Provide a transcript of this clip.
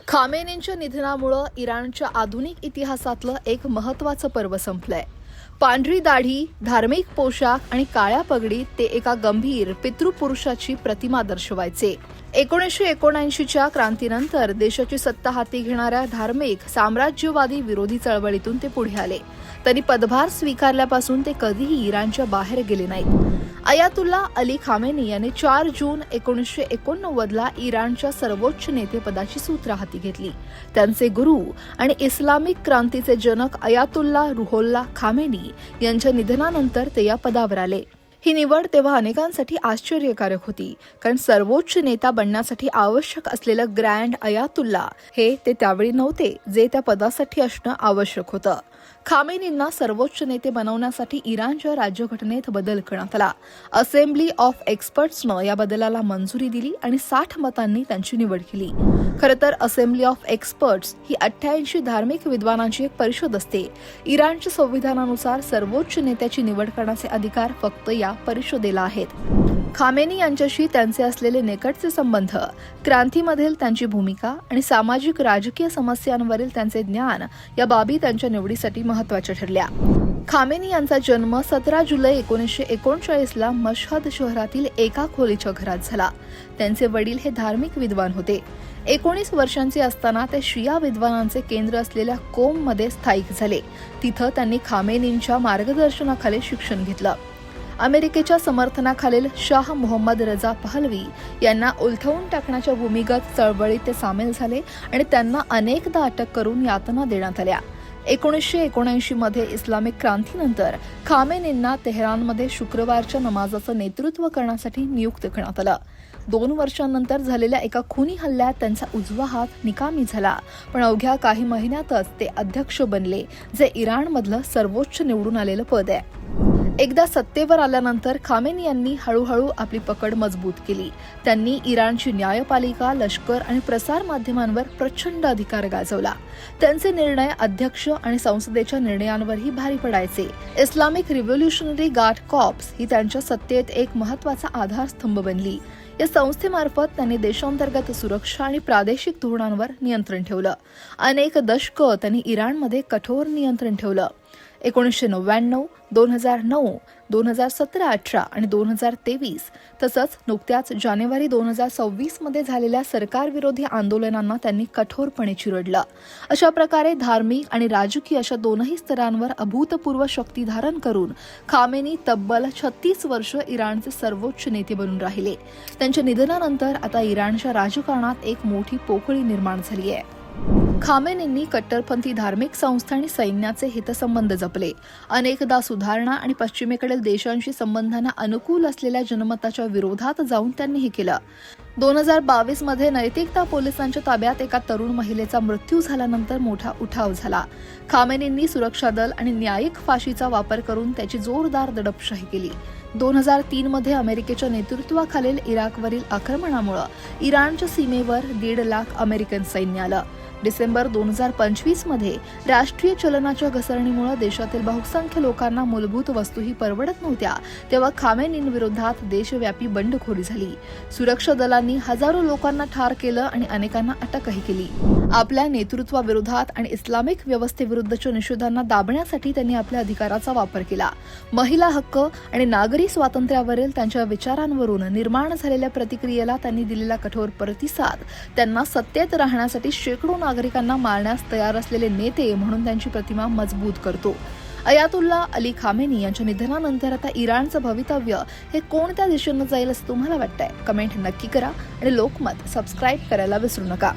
खामेनींच्या निधनामुळे इराणच्या आधुनिक इतिहासातलं एक महत्त्वाचं पर्व संपलंय. पांढरी दाढी, धार्मिक पोशाख आणि काळ्या पगडीत ते एका गंभीर पितृपुरुषाची प्रतिमा दर्शवायचे. 1979च्या क्रांतीनंतर देशाची सत्ता हाती घेणाऱ्या धार्मिक साम्राज्यवादी विरोधी चळवळीतून ते पुढे आले. त्यांनी पदभार स्वीकारल्यापासून ते कधीही इराणच्या बाहेर गेले नाहीत. अयातुल्ला अली खामेनी यांनी 4 जून 1989ला इराणच्या सर्वोच्च नेतेपदाची सूत्रे हाती घेतली. त्यांचे गुरु आणि इस्लामिक क्रांतीचे जनक अयातुल्ला रुहोल्ला खामेनी यांच्या निधनानंतर ते या पदावर आले. ही निवड तेव्हा अनेकांसाठी आश्चर्यकारक होती, कारण सर्वोच्च नेता बनण्यासाठी आवश्यक असलेलं ग्रँड अयातुल्ला हे ते त्यावेळी नव्हते, जे त्या पदासाठी असणं आवश्यक होतं. खामेनींना सर्वोच्च नेते बनवण्यासाठी इराणच्या राज्यघटनेत बदल करण्यात आला. असेंब्ली ऑफ एक्सपर्ट्सनं या बदलाला मंजुरी दिली आणि 60 मतांनी त्यांची निवड केली. खरं तर असेंब्ली ऑफ एक्सपर्ट्स ही 88 धार्मिक विद्वानांची एक परिषद असते. इराणच्या संविधानानुसार सर्वोच्च नेत्याची निवड करण्याचे अधिकार फक्त या परिषदेला आहेत. खामेनी यांच्याशी त्यांचे असलेले निकटचे संबंध, क्रांतीमधील त्यांची भूमिका आणि सामाजिक राजकीय समस्यांवरील त्यांचे ज्ञान या बाबी त्यांच्या निवडीसाठी महत्त्वाच्या ठरल्या. खामेनी यांचा जन्म 17 जुलै 1939ला मशहद शहरातील एका खोलीच्या घरात झाला. त्यांचे वडील हे धार्मिक विद्वान होते. 19 वर्षांचे असताना ते शिया विद्वानांचे केंद्र असलेल्या कोममध्ये स्थायिक झाले. तिथं त्यांनी खामेनींच्या मार्गदर्शनाखाली शिक्षण घेतलं. अमेरिकेच्या समर्थनाखालील शाह मोहम्मद रजा पहलवी यांना उलथवून टाकण्याच्या भूमिगत चळवळीत ते सामील झाले आणि त्यांना अनेकदा अटक करून यातना देण्यात आल्या. 1979मध्ये इस्लामिक क्रांतीनंतर खामेनींना तेहरानमध्ये शुक्रवारच्या नमाजाचं नेतृत्व करण्यासाठी नियुक्त करण्यात आलं. 2 वर्षांनंतर झालेल्या एका खुनी हल्ल्यात त्यांचा उजवा हात निकामी झाला, पण अवघ्या काही महिन्यातच ते अध्यक्ष बनले, जे इराणमधलं सर्वोच्च निवडून आलेलं पद आहे. एकदा सत्तेवर आल्यानंतर खामेनी यांनी हळूहळू आपली पकड मजबूत केली. त्यांनी इराणची न्यायपालिका, लष्कर आणि प्रसार माध्यमांवर प्रचंड अधिकार गाजवला. त्यांचे निर्णय अध्यक्ष आणि संसदेच्या निर्णयांवरही भारी पडायचे. इस्लामिक रिव्होल्युशनरी गार्ड कॉर्प्स ही त्यांच्या सत्तेत एक महत्त्वाचा आधारस्तंभ बनली. या संस्थेमार्फत त्यांनी देशांतर्गत सुरक्षा आणि प्रादेशिक धोरणांवर नियंत्रण ठेवलं. अनेक दशकं त्यांनी इराणमध्ये कठोर नियंत्रण ठेवलं. 1999, 2009, 2017-18 आणि 2023 तसंच नुकत्याच जानेवारी 2026 मध्ये झालेल्या सरकारविरोधी आंदोलनांना त्यांनी कठोरपणे चिरडलं. अशा प्रकारे धार्मिक आणि राजकीय अशा दोनही स्तरांवर अभूतपूर्व शक्ती धारण करून खामेनी तब्बल 36 वर्ष इराणचे सर्वोच्च नेते बनून राहिले. त्यांच्या निधनानंतर आता इराणच्या राजकारणात एक मोठी पोकळी निर्माण झाली आहे. खामेनींनी कट्टरपंथी धार्मिक संस्था आणि सैन्याचे हितसंबंध जपले. अनेकदा सुधारणा आणि पश्चिमेकडील देशांशी संबंधांना अनुकूल असलेल्या जनमताच्या विरोधात जाऊन त्यांनी हे केलं. 2022 मध्ये नैतिकता पोलिसांच्या ताब्यात एका तरुण महिलेचा मृत्यू झाल्यानंतर मोठा उठाव झाला. खामेनींनी सुरक्षा दल आणि न्यायिक फाशीचा वापर करून त्याची जोरदार दडपशाही केली. 2003 मध्ये अमेरिकेच्या नेतृत्वाखालील इराकवरील आक्रमणामुळे इराणच्या सीमेवर 1.5 लाख अमेरिकन सैन्य आलं. डिसेंबर 2025 मध्ये राष्ट्रीय चलनाच्या घसरणीमुळे देशातील बहुसंख्य लोकांना मूलभूत वस्तूही परवडत नव्हत्या, तेव्हा खामेनींविरोधात देशव्यापी बंडखोरी झाली. सुरक्षा दलांनी हजारो लोकांना ठार केलं आणि अनेकांना अटकही केली. आपल्या नेतृत्वाविरोधात आणि इस्लामिक व्यवस्थेविरुद्धच्या निषेधांना दाबण्यासाठी त्यांनी आपल्या अधिकाराचा वापर केला. महिला हक्क आणि नागरी स्वातंत्र्यावरील त्यांच्या विचारांवरून निर्माण झालेल्या प्रतिक्रियेला त्यांनी दिलेला कठोर प्रतिसाद त्यांना सत्तेत राहण्यासाठी शेकडो नागरिकांना मारण्यास तयार असलेले नेते म्हणून त्यांची प्रतिमा मजबूत करतो. अयातुल्ला अली खामेनी यांच्या निधनानंतर आता इराणचं भवितव्य हे कोणत्या दिशेनं जाईल असं तुम्हाला वाटतंय? कमेंट नक्की करा आणि लोकमत सबस्क्राईब करायला विसरू नका.